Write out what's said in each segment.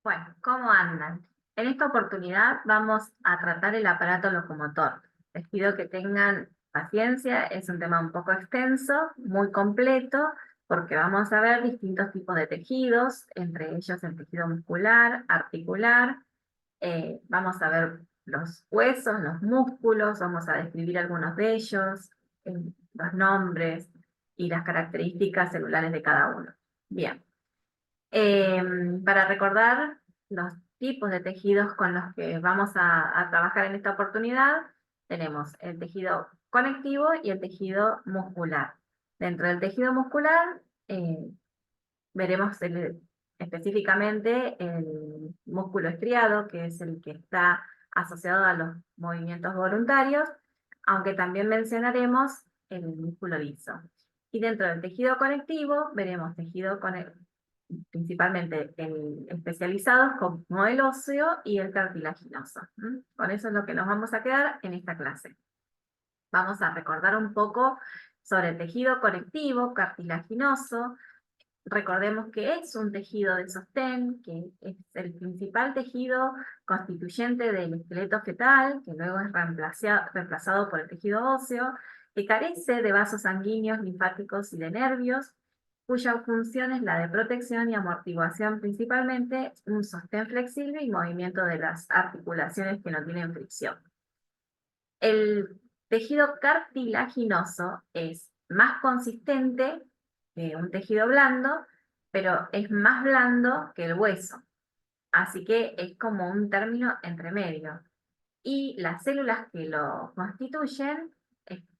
Bueno, ¿cómo andan? En esta oportunidad vamos a tratar el aparato locomotor. Les pido que tengan paciencia, es un tema un poco extenso, muy completo, porque vamos a ver distintos tipos de tejidos, entre ellos el tejido muscular, articular, vamos a ver los huesos, los músculos, vamos a describir algunos de ellos, los nombres y las características celulares de cada uno. Bien. Para recordar los tipos de tejidos con los que vamos a trabajar en esta oportunidad, tenemos el tejido conectivo y el tejido muscular. Dentro del tejido muscular veremos específicamente el músculo estriado, que es el que está asociado a los movimientos voluntarios, aunque también mencionaremos el músculo liso. Y dentro del tejido conectivo veremos tejido principalmente especializados como el óseo y el cartilaginoso. Con eso es lo que nos vamos a quedar en esta clase. Vamos a recordar un poco sobre el tejido conectivo, cartilaginoso. Recordemos que es un tejido de sostén, que es el principal tejido constituyente del esqueleto fetal, que luego es reemplazado por el tejido óseo, que carece de vasos sanguíneos, linfáticos y de nervios, cuya función es la de protección y amortiguación principalmente, un sostén flexible y movimiento de las articulaciones que no tienen fricción. El tejido cartilaginoso es más consistente que un tejido blando, pero es más blando que el hueso. Así que es como un término entre medio. Y las células que lo constituyen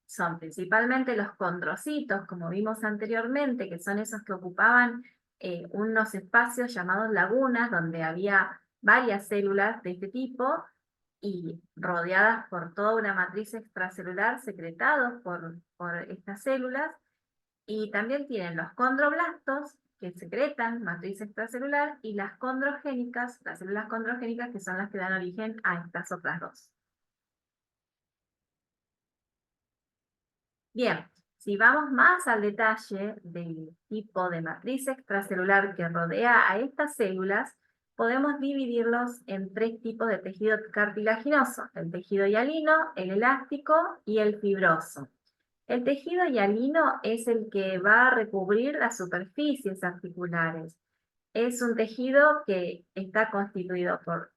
son principalmente los condrocitos, como vimos anteriormente, que son esos que ocupaban unos espacios llamados lagunas, donde había varias células de este tipo, y rodeadas por toda una matriz extracelular secretados por estas células, y también tienen los condroblastos, que secretan matriz extracelular, y las condrogénicas, las células condrogénicas, que son las que dan origen a estas otras dos. Bien, si vamos más al detalle del tipo de matriz extracelular que rodea a estas células, podemos dividirlos en tres tipos de tejido cartilaginoso: el tejido hialino, el elástico y el fibroso. El tejido hialino es el que va a recubrir las superficies articulares. Es un tejido que está constituido por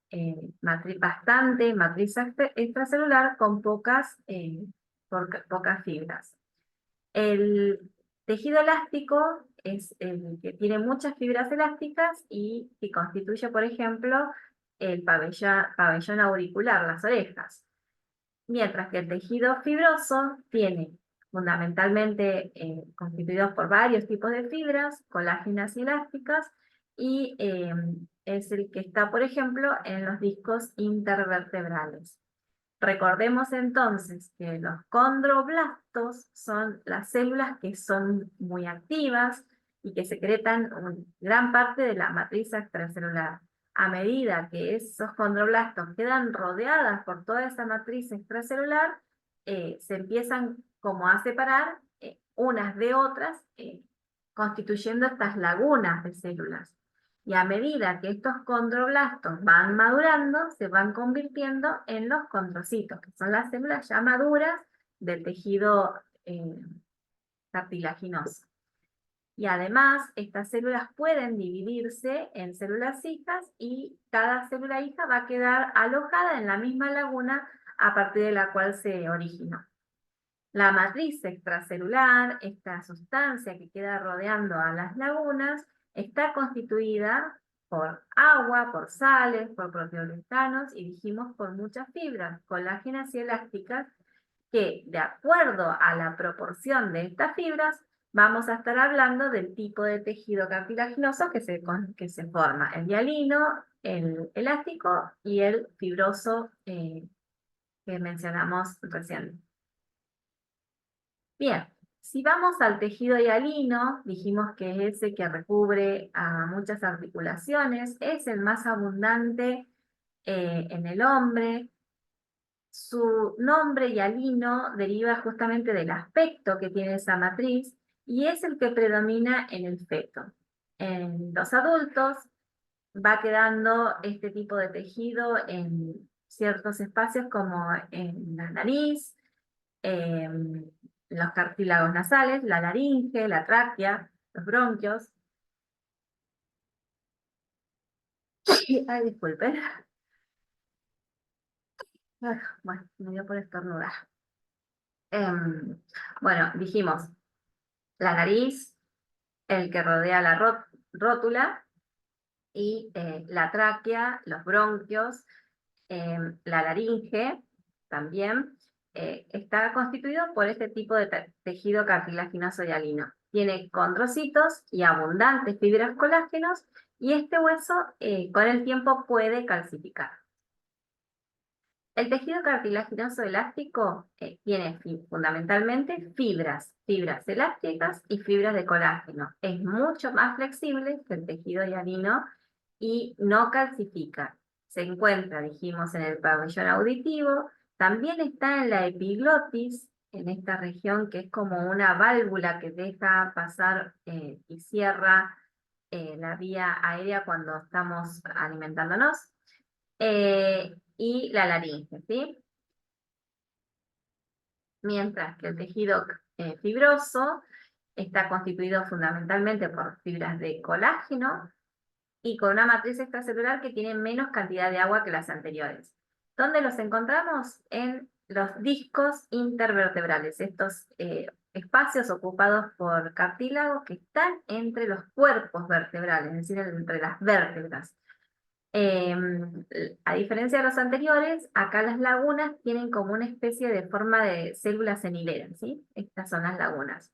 bastante matriz extracelular con pocas fibras. El tejido elástico es el que tiene muchas fibras elásticas y que constituye, por ejemplo, el pabellón auricular, las orejas. Mientras que el tejido fibroso tiene fundamentalmente constituidos por varios tipos de fibras, colágenas y elásticas, y es el que está, por ejemplo, en los discos intervertebrales. Recordemos entonces que los condroblastos son las células que son muy activas y que secretan gran parte de la matriz extracelular. A medida que esos condroblastos quedan rodeadas por toda esa matriz extracelular, se empiezan como a separar unas de otras, constituyendo estas lagunas de células. Y a medida que estos condroblastos van madurando, se van convirtiendo en los condrocitos, que son las células ya maduras del tejido cartilaginoso. Y además, estas células pueden dividirse en células hijas y cada célula hija va a quedar alojada en la misma laguna a partir de la cual se originó. La matriz extracelular, esta sustancia que queda rodeando a las lagunas, está constituida por agua, por sales, por proteoglicanos y dijimos por muchas fibras colágenas y elásticas que, de acuerdo a la proporción de estas fibras, vamos a estar hablando del tipo de tejido cartilaginoso que se forma: el hialino, el elástico y el fibroso que mencionamos recién. Bien, si vamos al tejido hialino, dijimos que es ese que recubre a muchas articulaciones, es el más abundante en el hombre. Su nombre hialino deriva justamente del aspecto que tiene esa matriz y es el que predomina en el feto. En los adultos va quedando este tipo de tejido en ciertos espacios como en la nariz, los cartílagos nasales, la laringe, la tráquea, los bronquios. Ay, disculpen. Bueno, me dio por estornudar. Bueno, dijimos la nariz, el que rodea la rótula, y la tráquea, los bronquios, la laringe también, está constituido por este tipo de tejido cartilaginoso hialino. Tiene condrocitos y abundantes fibras colágenos, y este hueso con el tiempo puede calcificar. El tejido cartilaginoso elástico tiene fundamentalmente fibras elásticas y fibras de colágeno. Es mucho más flexible que el tejido hialino y no calcifica. Se encuentra, dijimos, en el pabellón auditivo, también está en la epiglotis, en esta región que es como una válvula que deja pasar y cierra la vía aérea cuando estamos alimentándonos. Y la laringe, ¿sí? Mientras que el tejido fibroso está constituido fundamentalmente por fibras de colágeno y con una matriz extracelular que tiene menos cantidad de agua que las anteriores. ¿Dónde los encontramos? En los discos intervertebrales, estos espacios ocupados por cartílagos que están entre los cuerpos vertebrales, es decir, entre las vértebras. A diferencia de los anteriores, acá las lagunas tienen como una especie de forma de células en hilera, ¿sí? Estas son las lagunas.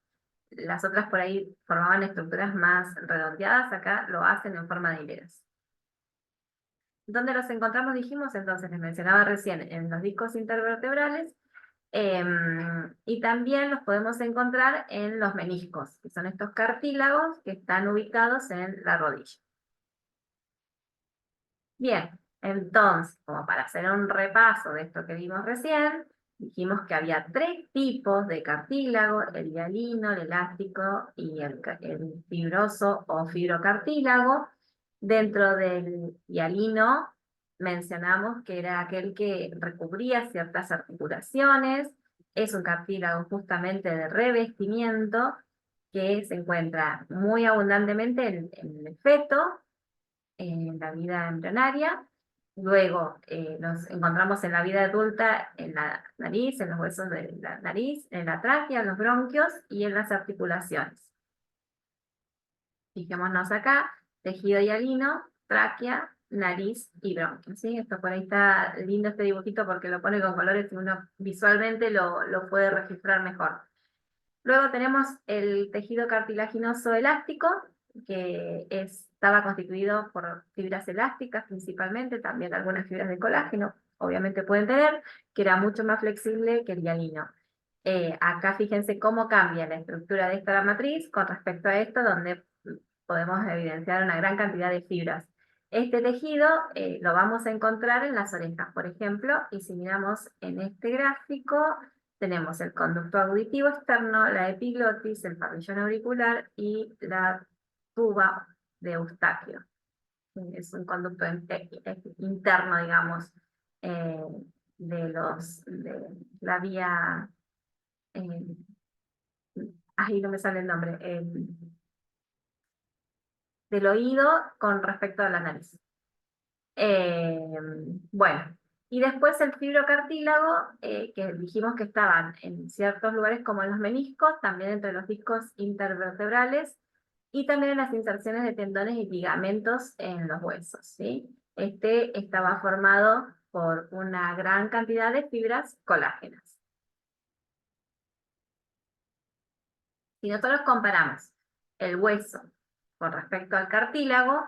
Las otras por ahí formaban estructuras más redondeadas, acá lo hacen en forma de hileras. ¿Dónde los encontramos? Dijimos entonces, les mencionaba recién, en los discos intervertebrales, y también los podemos encontrar en los meniscos, que son estos cartílagos que están ubicados en la rodilla. Bien, entonces, como para hacer un repaso de esto que vimos recién, dijimos que había 3 tipos de cartílago: el hialino, el elástico y el fibroso o fibrocartílago. Dentro del hialino mencionamos que era aquel que recubría ciertas articulaciones, es un cartílago justamente de revestimiento que se encuentra muy abundantemente en el feto, en la vida embrionaria. Luego nos encontramos en la vida adulta en la nariz, en los huesos de la nariz, en la tráquea, en los bronquios y en las articulaciones. Fijémonos acá: tejido hialino, tráquea, nariz y bronquios, ¿sí? Esto por ahí está lindo este dibujito porque lo pone con colores y uno visualmente lo puede registrar mejor. Luego tenemos el tejido cartilaginoso elástico, que estaba constituido por fibras elásticas principalmente, también algunas fibras de colágeno, obviamente pueden tener, que era mucho más flexible que el hialino. Acá fíjense cómo cambia la estructura de esta matriz con respecto a esto, donde podemos evidenciar una gran cantidad de fibras. Este tejido lo vamos a encontrar en las orejas, por ejemplo, y si miramos en este gráfico, tenemos el conducto auditivo externo, la epiglotis, el pabellón auricular y la tuba de Eustaquio. Es un conducto interno, digamos, eh, de la vía, eh, ahí no me sale el nombre, del oído con respecto a la nariz. Eh, bueno, y después el fibrocartílago, que dijimos que estaban en ciertos lugares como en los meniscos, también entre los discos intervertebrales y también en las inserciones de tendones y ligamentos en los huesos, ¿sí? Este estaba formado por una gran cantidad de fibras colágenas. Si nosotros comparamos el hueso con respecto al cartílago,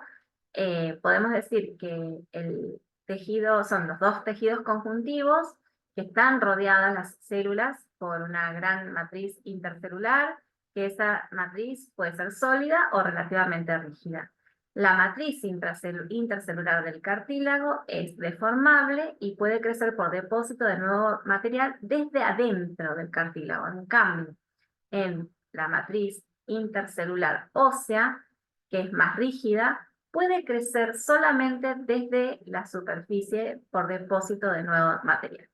podemos decir que el tejido son los 2 tejidos conjuntivos que están rodeadas las células por una gran matriz intercelular, que esa matriz puede ser sólida o relativamente rígida. La matriz intercelular del cartílago es deformable y puede crecer por depósito de nuevo material desde adentro del cartílago. En cambio, en la matriz intercelular ósea, que es más rígida, puede crecer solamente desde la superficie por depósito de nuevo material.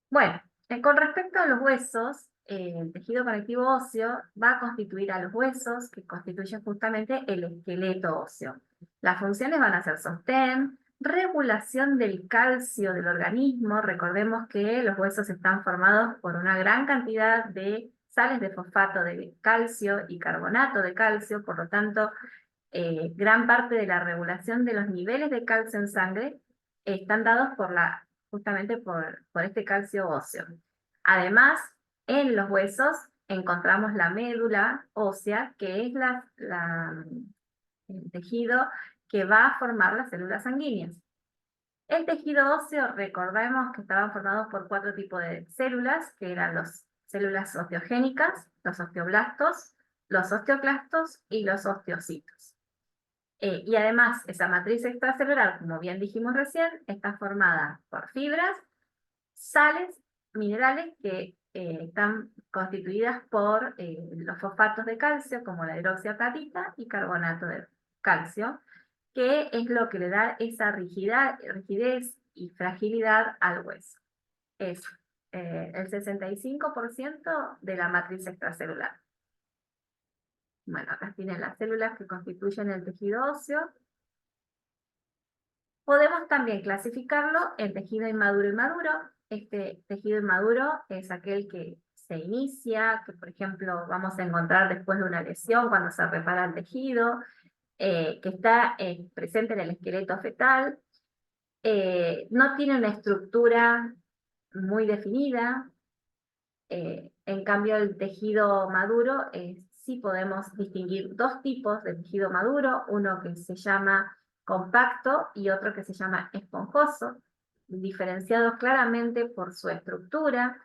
Bueno, con respecto a los huesos, el tejido conectivo óseo va a constituir a los huesos, que constituyen justamente el esqueleto óseo. Las funciones van a ser sostén, regulación del calcio del organismo. Recordemos que los huesos están formados por una gran cantidad de sales de fosfato de calcio y carbonato de calcio, por lo tanto, gran parte de la regulación de los niveles de calcio en sangre están dados justamente por este calcio óseo. Además, en los huesos encontramos la médula ósea, que es el tejido que va a formar las células sanguíneas. El tejido óseo, recordemos que estaban formados por 4 tipos de células, que eran las células osteogénicas, los osteoblastos, los osteoclastos y los osteocitos. Y además, esa matriz extracelular, como bien dijimos recién, está formada por fibras, sales, minerales que están constituidas por los fosfatos de calcio, como la hidroxiapatita y carbonato de calcio, que es lo que le da esa rigidez y fragilidad al hueso. Es el 65% de la matriz extracelular. Bueno, acá tienen las células que constituyen el tejido óseo. Podemos también clasificarlo en tejido inmaduro y maduro. Este tejido inmaduro es aquel que se inicia, que por ejemplo vamos a encontrar después de una lesión cuando se repara el tejido, que está presente en el esqueleto fetal. No tiene una estructura muy definida. En cambio, el tejido maduro, sí podemos distinguir 2 tipos de tejido maduro, uno que se llama compacto y otro que se llama esponjoso, diferenciados claramente por su estructura.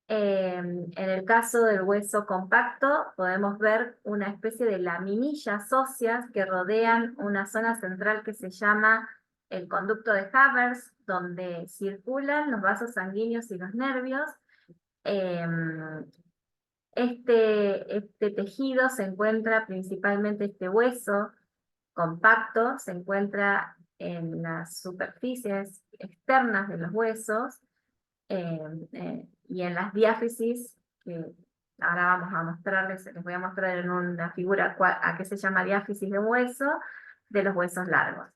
En el caso del hueso compacto, podemos ver una especie de laminillas óseas que rodean una zona central que se llama el conducto de Havers, donde circulan los vasos sanguíneos y los nervios. Este tejido se encuentra principalmente, este hueso compacto, se encuentra en las superficies externas de los huesos y en las diáfisis, que ahora vamos a mostrarles, les voy a mostrar en una figura a qué se llama diáfisis de hueso, de los huesos largos.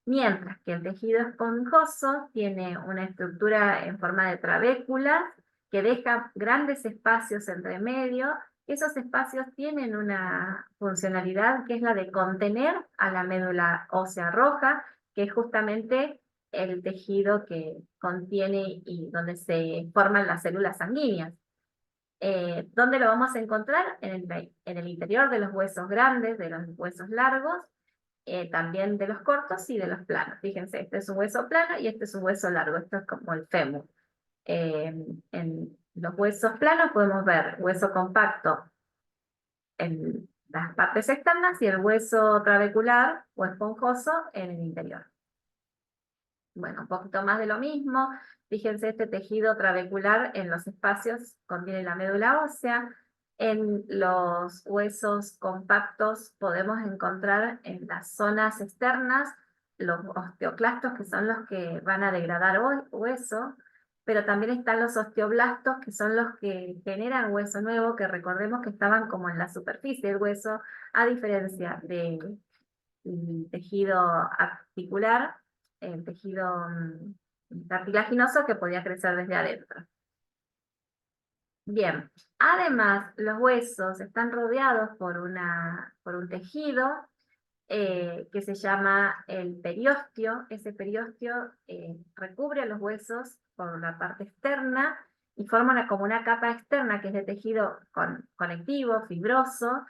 Mientras que el tejido esponjoso tiene una estructura en forma de trabécula que deja grandes espacios entre medio. Esos espacios tienen una funcionalidad que es la de contener a la médula ósea roja, que es justamente el tejido que contiene y donde se forman las células sanguíneas. ¿Dónde lo vamos a encontrar? En el interior de los huesos grandes, de los huesos largos, también de los cortos y de los planos. Fíjense, este es un hueso plano y este es un hueso largo, esto es como el fémur. En los huesos planos podemos ver hueso compacto en las partes externas y el hueso trabecular o esponjoso en el interior. Bueno, un poquito más de lo mismo. Fíjense, este tejido trabecular en los espacios contiene la médula ósea. En los huesos compactos podemos encontrar en las zonas externas los osteoclastos, que son los que van a degradar hueso, pero también están los osteoblastos, que son los que generan hueso nuevo, que recordemos que estaban como en la superficie del hueso, a diferencia del tejido articular, el tejido cartilaginoso que podía crecer desde adentro. Bien, además los huesos están rodeados por un tejido que se llama el periósteo. Ese periósteo recubre a los huesos por la parte externa y forma como una capa externa que es de tejido conectivo, fibroso,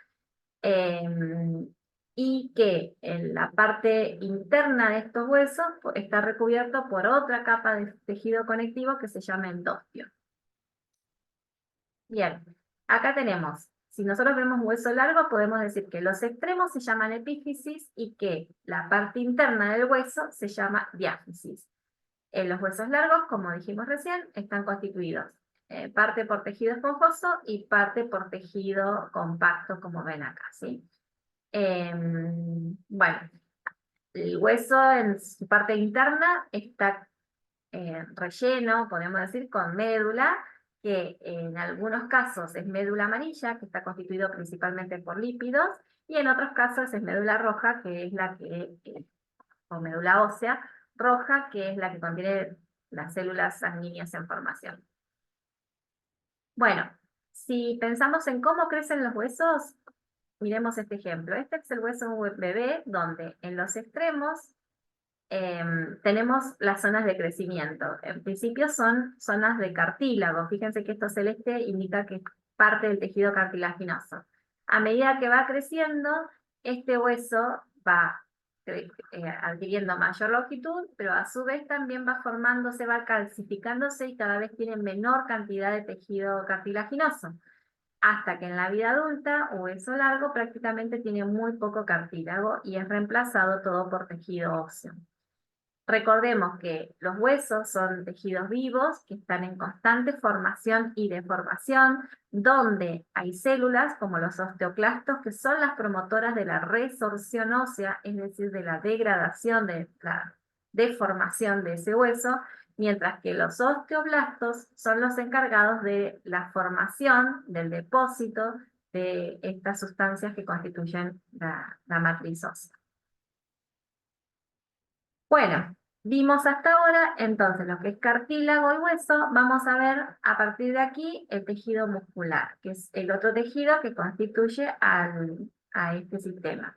y que en la parte interna de estos huesos está recubierto por otra capa de tejido conectivo que se llama endostio. Bien, acá tenemos, si nosotros vemos hueso largo, podemos decir que los extremos se llaman epífisis y que la parte interna del hueso se llama diáfisis. Los huesos largos, como dijimos recién, están constituidos parte por tejido esponjoso y parte por tejido compacto, como ven acá, ¿sí? Bueno, el hueso en su parte interna está relleno, podemos decir, con médula, que en algunos casos es médula amarilla, que está constituido principalmente por lípidos, y en otros casos es médula roja, que es la o médula ósea roja, que es la que contiene las células sanguíneas en formación. Bueno, si pensamos en cómo crecen los huesos, miremos este ejemplo. Este es el hueso de un bebé, donde en los extremos tenemos las zonas de crecimiento. En principio son zonas de cartílago. Fíjense que esto celeste indica que es parte del tejido cartilaginoso. A medida que va creciendo, este hueso va adquiriendo mayor longitud, pero a su vez también va formándose, va calcificándose y cada vez tiene menor cantidad de tejido cartilaginoso. Hasta que en la vida adulta, hueso largo prácticamente tiene muy poco cartílago y es reemplazado todo por tejido óseo. Recordemos que los huesos son tejidos vivos que están en constante formación y deformación, donde hay células como los osteoclastos que son las promotoras de la resorción ósea, es decir, de la degradación, de la deformación de ese hueso, mientras que los osteoblastos son los encargados de la formación, del depósito de estas sustancias que constituyen la matriz ósea. Bueno, vimos hasta ahora entonces lo que es cartílago y hueso. Vamos a ver a partir de aquí el tejido muscular, que es el otro tejido que constituye a este sistema.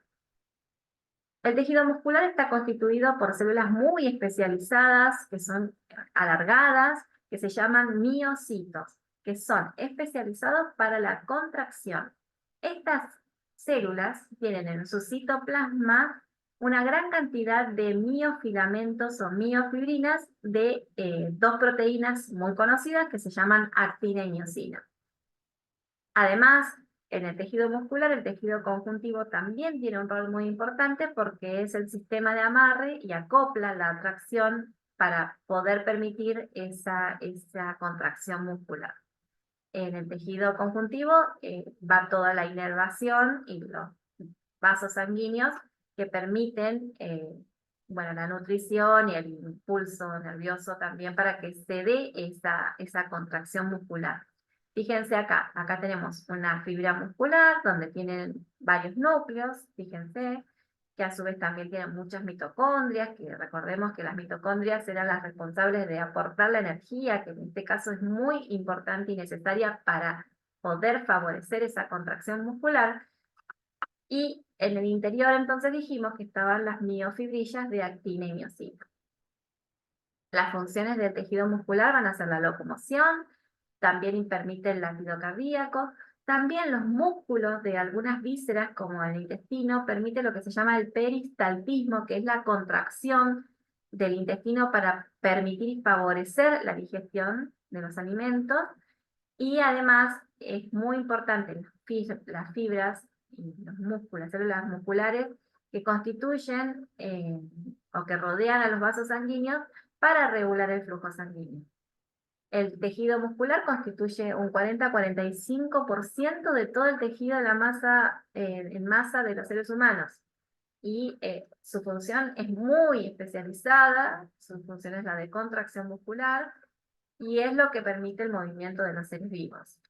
El tejido muscular está constituido por células muy especializadas, que son alargadas, que se llaman miocitos, que son especializados para la contracción. Estas células tienen en su citoplasma una gran cantidad de miofilamentos o miofibrinas de dos proteínas muy conocidas que se llaman actina y miosina. Además, en el tejido muscular, el tejido conjuntivo también tiene un rol muy importante porque es el sistema de amarre y acopla la tracción para poder permitir esa contracción muscular. En el tejido conjuntivo va toda la inervación y los vasos sanguíneos que permiten bueno, la nutrición y el impulso nervioso también para que se dé esa contracción muscular. Fíjense acá tenemos una fibra muscular donde tienen varios núcleos, fíjense, que a su vez también tienen muchas mitocondrias, que recordemos que las mitocondrias eran las responsables de aportar la energía, que en este caso es muy importante y necesaria para poder favorecer esa contracción muscular. Y en el interior entonces dijimos que estaban las miofibrillas de actina y miosina. Las funciones del tejido muscular van a ser la locomoción, también permite el latido cardíaco, también los músculos de algunas vísceras como el intestino permite lo que se llama el peristaltismo, que es la contracción del intestino para permitir y favorecer la digestión de los alimentos. Y además es muy importante las fibras y los músculos, las células musculares que constituyen o que rodean a los vasos sanguíneos para regular el flujo sanguíneo. El tejido muscular constituye un 40-45% de todo el tejido de la masa, en masa de los seres humanos. Y su función es muy especializada, su función es la de contracción muscular, y es lo que permite el movimiento de los seres vivos.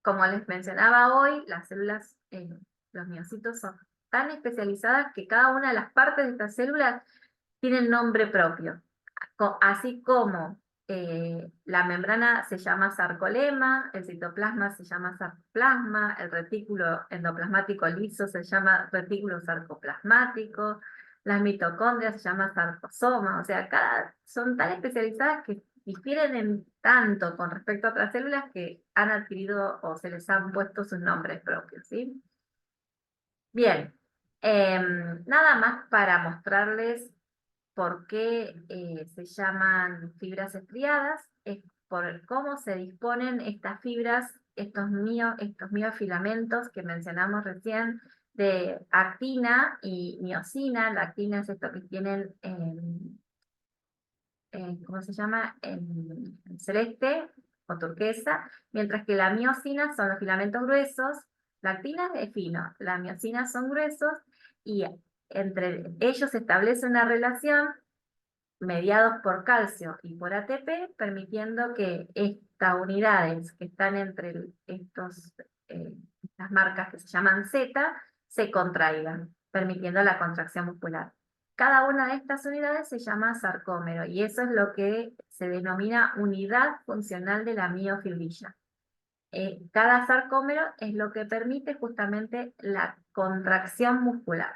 Como les mencionaba hoy, las células, los miocitos son tan especializadas que cada una de las partes de estas células tiene nombre propio. Así como la membrana se llama sarcolema, el citoplasma se llama sarcoplasma, el retículo endoplasmático liso se llama retículo sarcoplasmático, las mitocondrias se llama sarcosoma, o sea, son tan especializadas que difieren en tanto con respecto a otras células que han adquirido o se les han puesto sus nombres propios, ¿sí? Bien, nada más para mostrarles por qué se llaman fibras estriadas, es por cómo se disponen estas fibras, estos miofilamentos que mencionamos recién, de actina y miosina. La actina es esto que tienen ¿cómo se llama? En celeste o turquesa, mientras que la miosina son los filamentos gruesos La actina es fino, las miosinas son gruesos, y entre ellos se establece una relación mediados por calcio y por ATP, permitiendo que estas unidades que están entre estas marcas que se llaman Z, se contraigan, permitiendo la contracción muscular. Cada una de estas unidades se llama sarcómero, y eso es lo que se denomina unidad funcional de la miofibrilla. Cada sarcómero es lo que permite justamente la contracción muscular.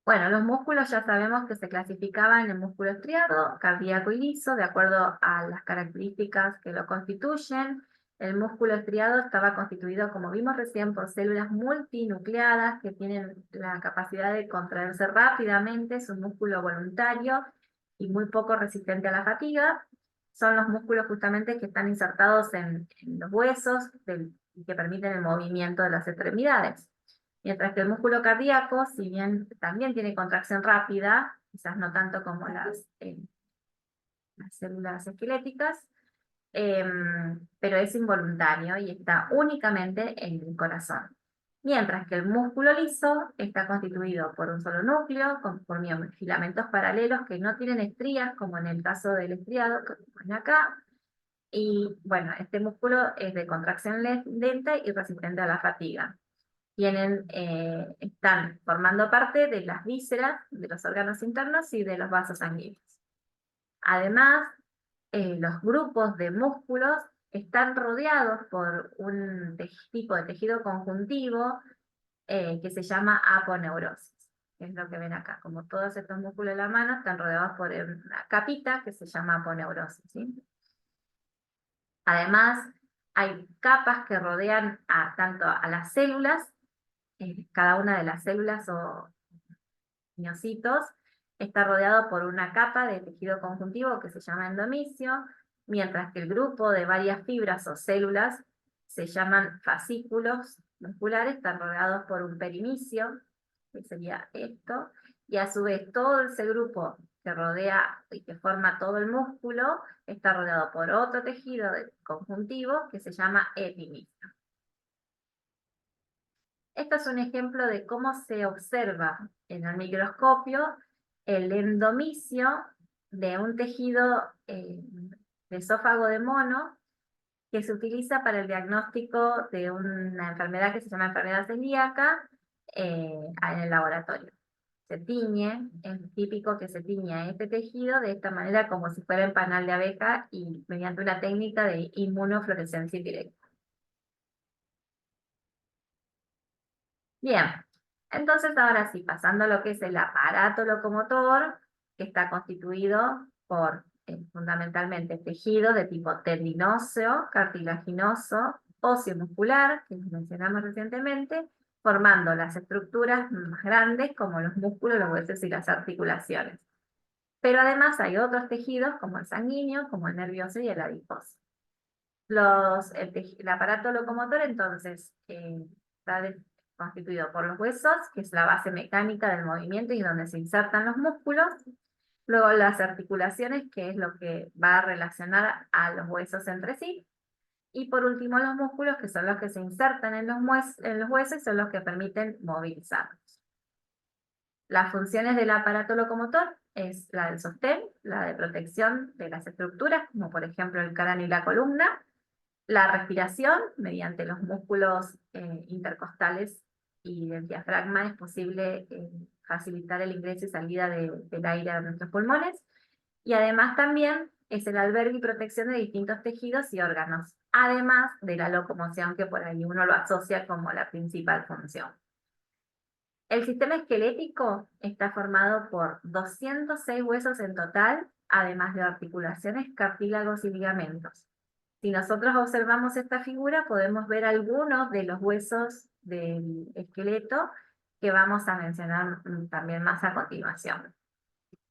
Bueno, los músculos ya sabemos que se clasificaban en músculo estriado, cardíaco y liso, de acuerdo a las características que lo constituyen. El músculo estriado estaba constituido, como vimos recién, por células multinucleadas que tienen la capacidad de contraerse rápidamente, es un músculo voluntario y muy poco resistente a la fatiga. Son los músculos justamente que están insertados en los huesos y que permiten el movimiento de las extremidades. Mientras que el músculo cardíaco, si bien también tiene contracción rápida, quizás no tanto como las células esqueléticas, pero es involuntario y está únicamente en el corazón. Mientras que el músculo liso está constituido por un solo núcleo, por filamentos paralelos que no tienen estrías, como en el caso del estriado que pone acá. Y bueno, este músculo es de contracción lenta y resistente a la fatiga. Están formando parte de las vísceras, de los órganos internos y de los vasos sanguíneos. Además, los grupos de músculos están rodeados por un tipo de tejido conjuntivo que se llama aponeurosis, que es lo que ven acá. Como todos estos músculos de la mano están rodeados por una capita que se llama aponeurosis, ¿sí? Además, hay capas que rodean tanto a las células, cada una de las células o miocitos está rodeado por una capa de tejido conjuntivo que se llama endomisio, mientras que el grupo de varias fibras o células se llaman fascículos musculares, están rodeados por un perimisio, que sería esto, y a su vez todo ese grupo que rodea y que forma todo el músculo está rodeado por otro tejido conjuntivo que se llama epimisio. Esto es un ejemplo de cómo se observa en el microscopio el endomisio de un tejido de esófago de mono que se utiliza para el diagnóstico de una enfermedad que se llama enfermedad celíaca en el laboratorio. Se tiñe, es típico que se tiña este tejido de esta manera como si fuera en panal de abeja y mediante una técnica de inmunofluorescencia directa. Bien, entonces ahora sí, pasando a lo que es el aparato locomotor, que está constituido por fundamentalmente tejido de tipo tendinóseo, cartilaginoso, óseo muscular, que mencionamos recientemente, formando las estructuras más grandes como los músculos, los huesos y las articulaciones. Pero además hay otros tejidos como el sanguíneo, como el nervioso y el adiposo. El aparato locomotor entonces está constituido por los huesos, que es la base mecánica del movimiento y donde se insertan los músculos. Luego las articulaciones, que es lo que va a relacionar a los huesos entre sí. Y por último los músculos, que son los que se insertan en los huesos y son los que permiten movilizarlos. Las funciones del aparato locomotor es la del sostén, la de protección de las estructuras, como por ejemplo el cráneo y la columna, la respiración mediante los músculos intercostales y del diafragma es posible facilitar el ingreso y salida del aire a nuestros pulmones, y además también es el albergue y protección de distintos tejidos y órganos, además de la locomoción que por ahí uno lo asocia como la principal función. El sistema esquelético está formado por 206 huesos en total, además de articulaciones, cartílagos y ligamentos. Si nosotros observamos esta figura, podemos ver algunos de los huesos del esqueleto que vamos a mencionar también más a continuación.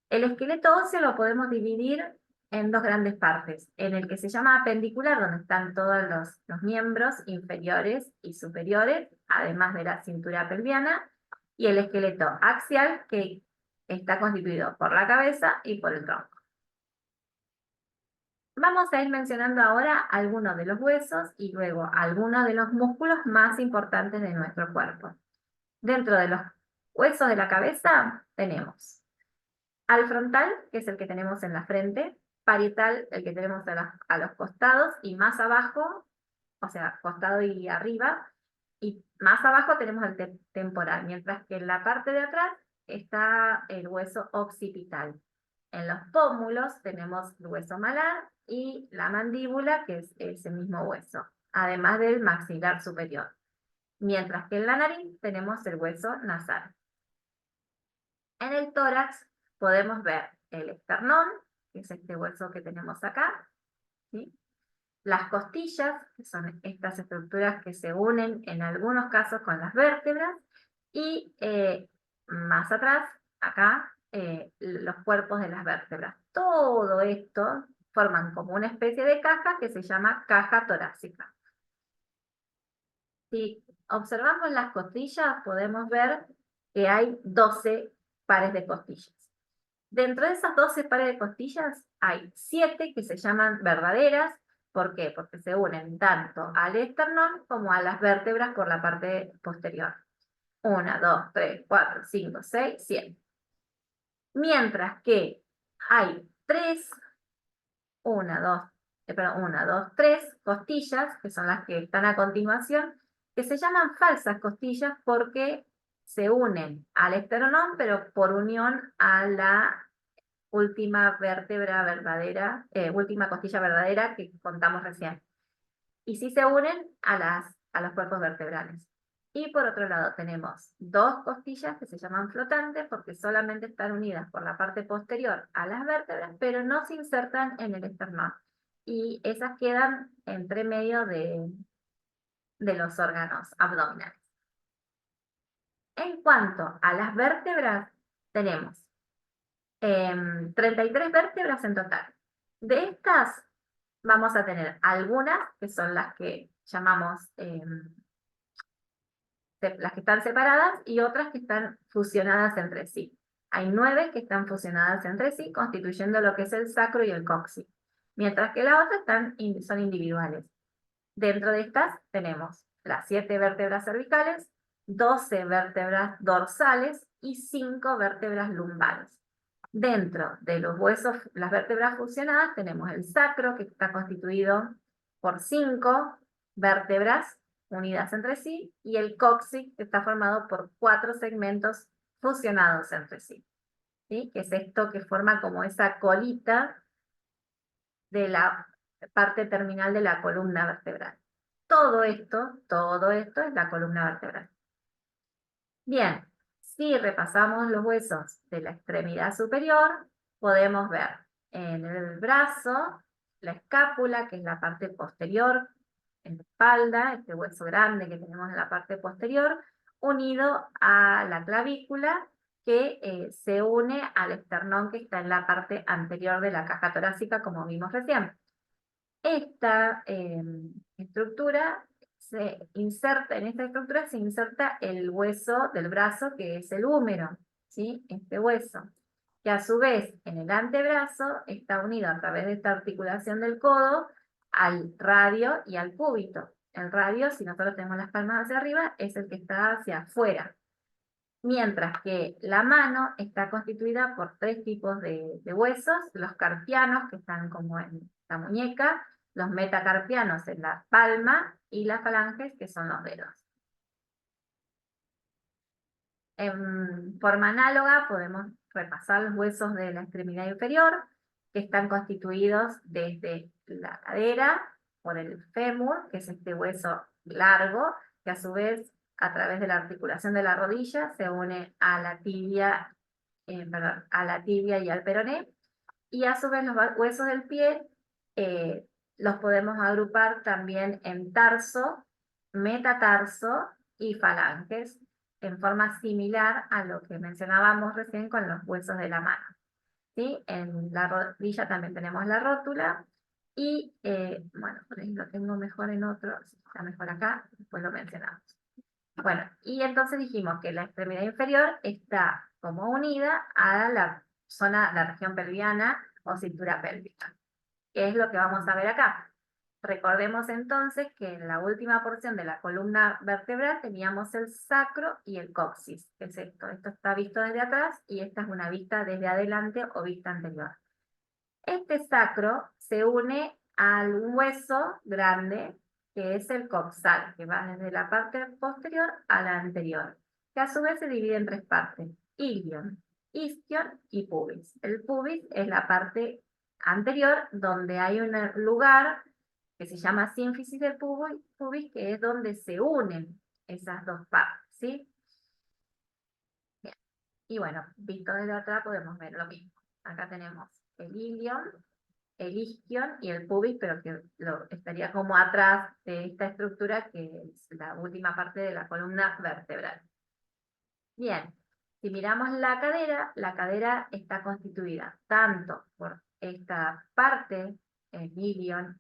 El esqueleto óseo lo podemos dividir en dos grandes partes, en el que se llama apendicular, donde están todos los miembros inferiores y superiores, además de la cintura pelviana, y el esqueleto axial, que está constituido por la cabeza y por el tronco. vamos a ir mencionando ahora algunos de los huesos y luego algunos de los músculos más importantes de nuestro cuerpo. Dentro de los huesos de la cabeza tenemos al frontal, que es el que tenemos en la frente, parietal, el que tenemos a los costados, y más abajo, o sea, costado y arriba, y más abajo tenemos el temporal, mientras que en la parte de atrás está el hueso occipital. En los pómulos tenemos el hueso malar y la mandíbula, que es ese mismo hueso, además del maxilar superior. Mientras que en la nariz tenemos el hueso nasal. En el tórax podemos ver el esternón, que es este hueso que tenemos acá, ¿sí? Las costillas, que son estas estructuras que se unen en algunos casos con las vértebras, y más atrás, acá, los cuerpos de las vértebras. Todo esto forman como una especie de caja que se llama caja torácica. Si observamos las costillas, podemos ver que hay 12 pares de costillas. Dentro de esas 12 pares de costillas hay 7 que se llaman verdaderas. ¿Por qué? Porque se unen tanto al esternón como a las vértebras por la parte posterior. 1, 2, 3, 4, 5, 6, 7. Mientras que hay 3 costillas, que son las que están a continuación, que se llaman falsas costillas porque se unen al esternón, pero por unión a la última vértebra verdadera, última costilla verdadera que contamos recién. Y sí se unen a los cuerpos vertebrales. Y por otro lado tenemos 2 costillas que se llaman flotantes porque solamente están unidas por la parte posterior a las vértebras, pero no se insertan en el esternón. Y esas quedan entre medio de los órganos abdominales. En cuanto a las vértebras, tenemos 33 vértebras en total. De estas vamos a tener algunas que son las que llamamos las que están separadas y otras que están fusionadas entre sí. Hay 9 que están fusionadas entre sí, constituyendo lo que es el sacro y el coxis, mientras que las otras son individuales. Dentro de estas tenemos las 7 vértebras cervicales, 12 vértebras dorsales y 5 vértebras lumbares. Dentro de los huesos, las vértebras fusionadas, tenemos el sacro, que está constituido por 5 vértebras unidas entre sí, y el coxis, que está formado por 4 segmentos fusionados entre sí. ¿Sí? Que es esto que forma como esa colita de la parte terminal de la columna vertebral. Todo esto es la columna vertebral. Bien, si repasamos los huesos de la extremidad superior, podemos ver en el brazo la escápula, que es la parte posterior, en la espalda, este hueso grande que tenemos en la parte posterior, unido a la clavícula, que se une al esternón que está en la parte anterior de la caja torácica, como vimos recién. Esta estructura en esta estructura se inserta el hueso del brazo, que es el húmero, ¿sí? Este hueso, que a su vez en el antebrazo está unido a través de esta articulación del codo al radio y al cúbito. El radio, si nosotros tenemos las palmas hacia arriba, es el que está hacia afuera. Mientras que la mano está constituida por 3 tipos de huesos: los carpianos, que están como en la muñeca, los metacarpianos en la palma, y las falanges, que son los dedos. En forma análoga podemos repasar los huesos de la extremidad inferior, que están constituidos desde la cadera, por el fémur, que es este hueso largo, que a su vez, a través de la articulación de la rodilla, se une a la tibia, y al peroné, y a su vez los huesos del pie los podemos agrupar también en tarso, metatarso y falanges, en forma similar a lo que mencionábamos recién con los huesos de la mano. ¿Sí? En la rodilla también tenemos la rótula, y bueno, por ahí lo tengo mejor en otro, está mejor acá, después lo mencionamos. Bueno, y entonces dijimos que la extremidad inferior está como unida a la región pelviana o cintura pélvica. ¿Qué es lo que vamos a ver acá? Recordemos entonces que en la última porción de la columna vertebral teníamos el sacro y el coxis. ¿Qué es esto? Esto está visto desde atrás y esta es una vista desde adelante o vista anterior. Este sacro se une al hueso grande, que es el coxal, que va desde la parte posterior a la anterior, que a su vez se divide en tres partes: ilion, isquion y pubis. El pubis es la parte anterior, donde hay un lugar que se llama sínfisis del pubis, que es donde se unen esas dos partes, ¿sí? Bien. Y bueno, visto desde atrás podemos ver lo mismo. Acá tenemos el ilion, el isquion y el pubis, pero que estaría como atrás de esta estructura que es la última parte de la columna vertebral. Bien, si miramos la cadera está constituida tanto por esta parte, el ilion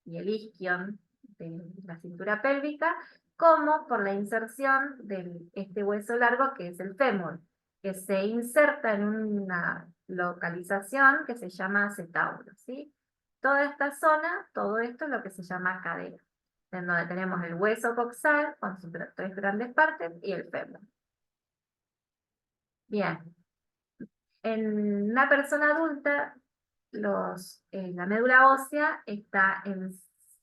y el isquion de la cintura pélvica, como por la inserción de este hueso largo que es el fémur, que se inserta en una localización que se llama acetauro, ¿sí? Toda esta zona, todo esto es lo que se llama cadera, en donde tenemos el hueso coxal con sus tres grandes partes y el fémur. Bien, en una persona adulta, la médula ósea está en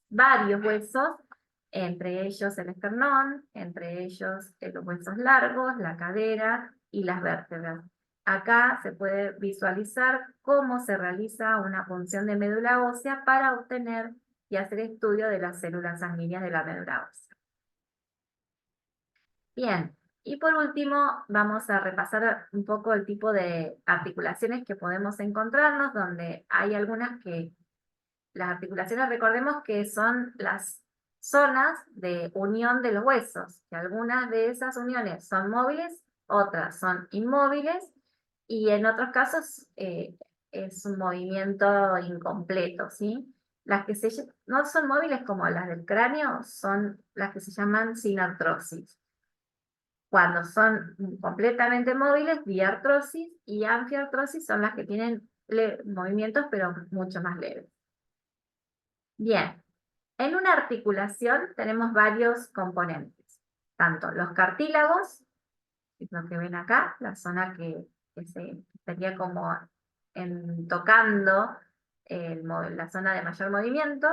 varios huesos, entre ellos el esternón, entre ellos los huesos largos, la cadera y las vértebras. Acá se puede visualizar cómo se realiza una punción de médula ósea para obtener y hacer estudio de las células sanguíneas de la médula ósea. Bien, y por último vamos a repasar un poco el tipo de articulaciones que podemos encontrarnos, donde hay algunas que, las articulaciones recordemos que son las zonas de unión de los huesos, que algunas de esas uniones son móviles, otras son inmóviles, y en otros casos es un movimiento incompleto, ¿sí? Las que no son móviles como las del cráneo son las que se llaman sinartrosis. Cuando son completamente móviles, diartrosis y anfiartrosis son las que tienen movimientos pero mucho más leves. Bien, en una articulación tenemos varios componentes, tanto los cartílagos, que es lo que ven acá, la zona que se estaría como tocando la zona de mayor movimiento,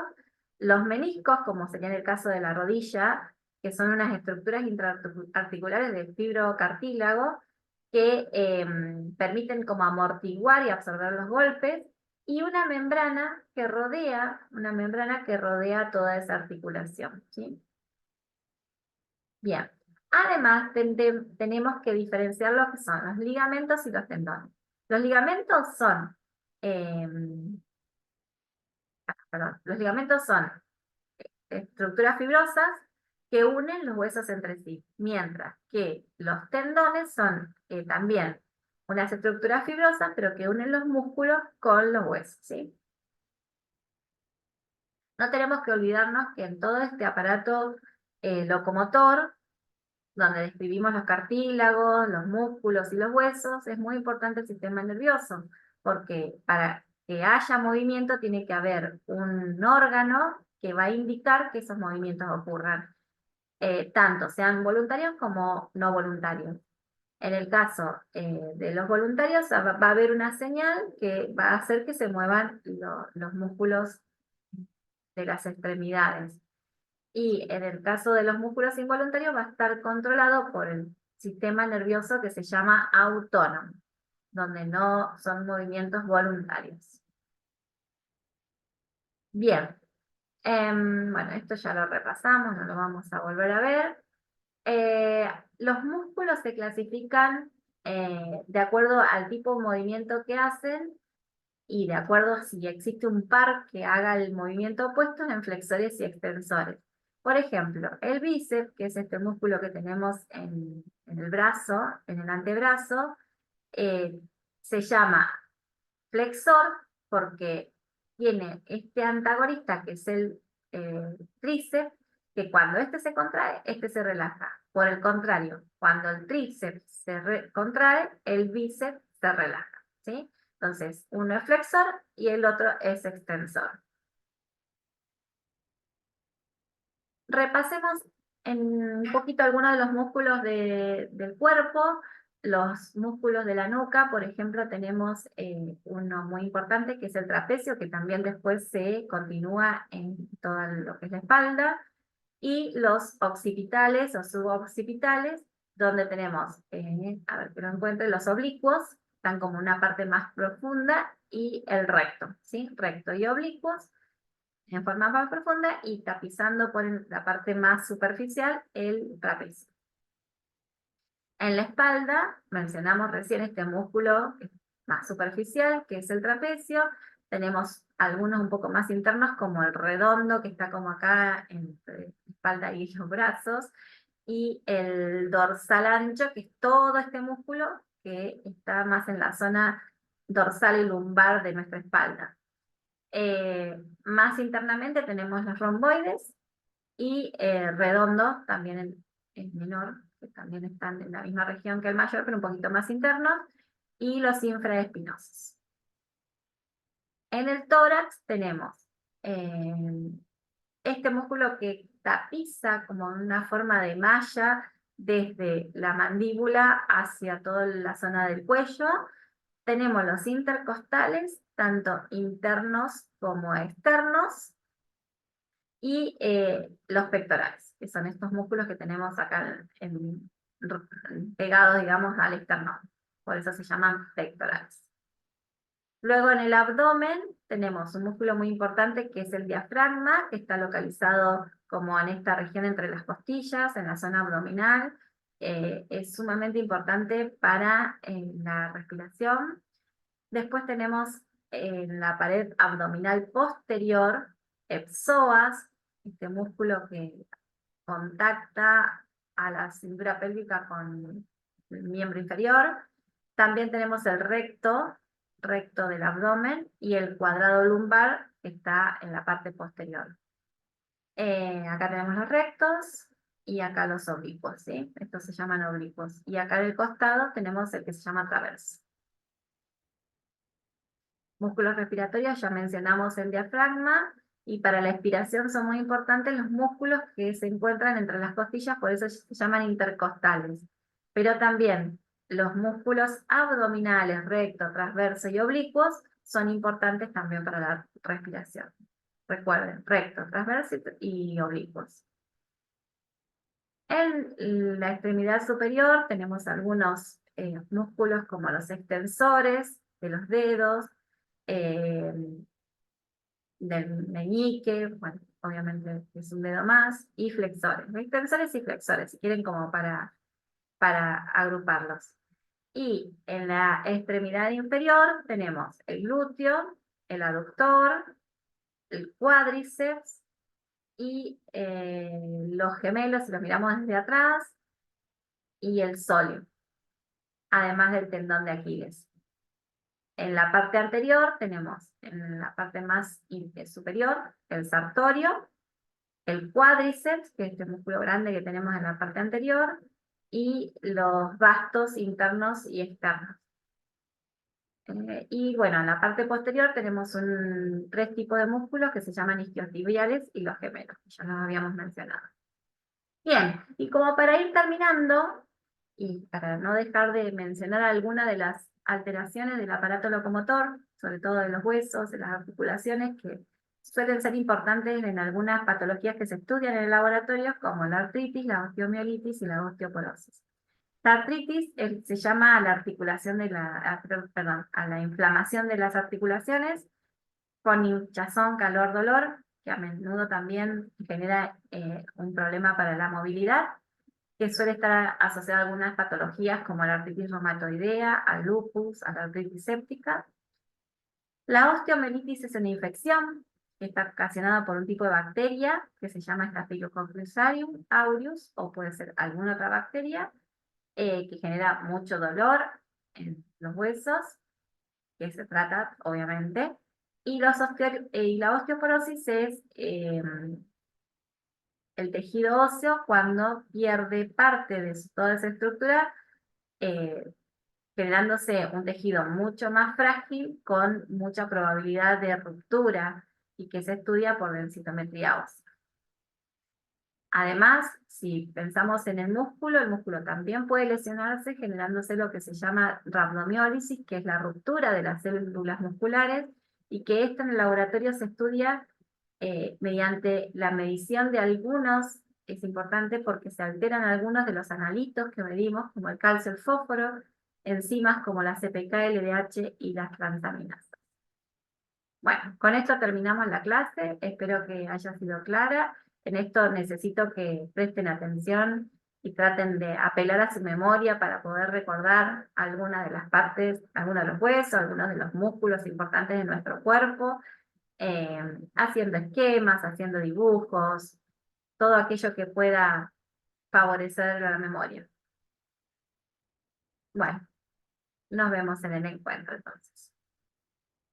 los meniscos, como sería en el caso de la rodilla, que son unas estructuras intraarticulares de fibrocartílago que permiten como amortiguar y absorber los golpes, y una membrana que rodea toda esa articulación, ¿sí? Bien. Además, tenemos que diferenciar lo que son los ligamentos y los tendones. Los ligamentos son, los ligamentos son estructuras fibrosas que unen los huesos entre sí, mientras que los tendones son también unas estructuras fibrosas, pero que unen los músculos con los huesos, ¿sí? No tenemos que olvidarnos que en todo este aparato locomotor, donde describimos los cartílagos, los músculos y los huesos, es muy importante el sistema nervioso, porque para que haya movimiento tiene que haber un órgano que va a indicar que esos movimientos ocurran, tanto sean voluntarios como no voluntarios. En el caso de los voluntarios va a haber una señal que va a hacer que se muevan los músculos de las extremidades. Y en el caso de los músculos involuntarios va a estar controlado por el sistema nervioso que se llama autónomo, donde no son movimientos voluntarios. Bien, bueno, esto ya lo repasamos, no lo vamos a volver a ver. Los músculos se clasifican de acuerdo al tipo de movimiento que hacen y de acuerdo a si existe un par que haga el movimiento opuesto en flexores y extensores. Por ejemplo, el bíceps, que es este músculo que tenemos en el brazo, en el antebrazo, se llama flexor porque tiene este antagonista que es el tríceps, que cuando este se contrae, este se relaja. Por el contrario, cuando el tríceps se contrae, el bíceps se relaja, ¿sí? Entonces, uno es flexor y el otro es extensor. Repasemos un poquito algunos de los músculos del cuerpo. Los músculos de la nuca, por ejemplo, tenemos uno muy importante que es el trapecio, que también después se continúa en todo lo que es la espalda. Y los occipitales o suboccipitales, donde tenemos, a ver que lo encuentre, los oblicuos, están como una parte más profunda, y el recto, ¿sí? Recto y oblicuos en forma más profunda, y tapizando por la parte más superficial el trapecio. En la espalda, mencionamos recién este músculo más superficial, que es el trapecio. Tenemos algunos un poco más internos, como el redondo, que está como acá entre la espalda y los brazos, y el dorsal ancho, que es todo este músculo que está más en la zona dorsal y lumbar de nuestra espalda. Más internamente tenemos los romboides, y redondo, también en menor, que también están en la misma región que el mayor, pero un poquito más internos, y los infraespinosos. En el tórax tenemos este músculo que tapiza como una forma de malla desde la mandíbula hacia toda la zona del cuello. Tenemos los intercostales, tanto internos como externos, y los pectorales, que son estos músculos que tenemos acá pegados, digamos, al esternón. Por eso se llaman pectorales. Luego en el abdomen tenemos un músculo muy importante que es el diafragma, que está localizado como en esta región entre las costillas, en la zona abdominal. Es sumamente importante para la respiración. Después tenemos en la pared abdominal posterior el psoas, este músculo que contacta a la cintura pélvica con el miembro inferior. También tenemos el recto del abdomen, y el cuadrado lumbar, que está en la parte posterior. Acá tenemos los rectos y acá los oblicuos, ¿sí? Estos se llaman oblicuos. Y acá en el costado tenemos el que se llama transverso. Músculos respiratorios, ya mencionamos el diafragma, y para la expiración son muy importantes los músculos que se encuentran entre las costillas, por eso se llaman intercostales. Pero también los músculos abdominales, recto, transverso y oblicuos, son importantes también para la respiración. Recuerden, recto, transverso y oblicuos. En la extremidad superior tenemos algunos músculos como los extensores de los dedos, eh, del meñique, bueno, obviamente es un dedo más, y flexores, extensores y flexores, si quieren como para agruparlos. Y en la extremidad inferior tenemos el glúteo, el aductor, el cuádriceps, y los gemelos, si los miramos desde atrás, y el sóleo, además del tendón de Aquiles. En la parte anterior tenemos, en la parte más superior, el sartorio, el cuádriceps, que es este músculo grande que tenemos en la parte anterior, y los vastos internos y externos. Y bueno, en la parte posterior tenemos tres tipos de músculos que se llaman isquiotibiales y los gemelos, que ya los habíamos mencionado. Bien, y como para ir terminando, y para no dejar de mencionar alguna de las alteraciones del aparato locomotor, sobre todo de los huesos, de las articulaciones, que suelen ser importantes en algunas patologías que se estudian en el laboratorio, como la artritis, la osteomielitis y la osteoporosis. La artritis se llama a la articulación de perdón, a la inflamación de las articulaciones, con hinchazón, calor, dolor, que a menudo también genera un problema para la movilidad, que suele estar asociada a algunas patologías como la artritis reumatoidea, al lupus, a la artritis séptica. La osteomielitis es una infección que está ocasionada por un tipo de bacteria que se llama Staphylococcus aureus, o puede ser alguna otra bacteria, que genera mucho dolor en los huesos, que se trata, obviamente. Y la osteoporosis es el tejido óseo cuando pierde parte de toda esa estructura, generándose un tejido mucho más frágil con mucha probabilidad de ruptura y que se estudia por densitometría ósea. Además, si pensamos en el músculo también puede lesionarse generándose lo que se llama rhabdomiólisis, que es la ruptura de las células musculares, y que esto en el laboratorio se estudia mediante la medición de algunos, es importante porque se alteran algunos de los analitos que medimos, como el calcio, el fósforo, enzimas como la CPK, LDH y las transaminasas. Bueno, con esto terminamos la clase, espero que haya sido clara. En esto necesito que presten atención y traten de apelar a su memoria para poder recordar algunas de las partes, algunos de los huesos, algunos de los músculos importantes de nuestro cuerpo, haciendo esquemas, haciendo dibujos, todo aquello que pueda favorecer la memoria. Bueno, nos vemos en el encuentro entonces.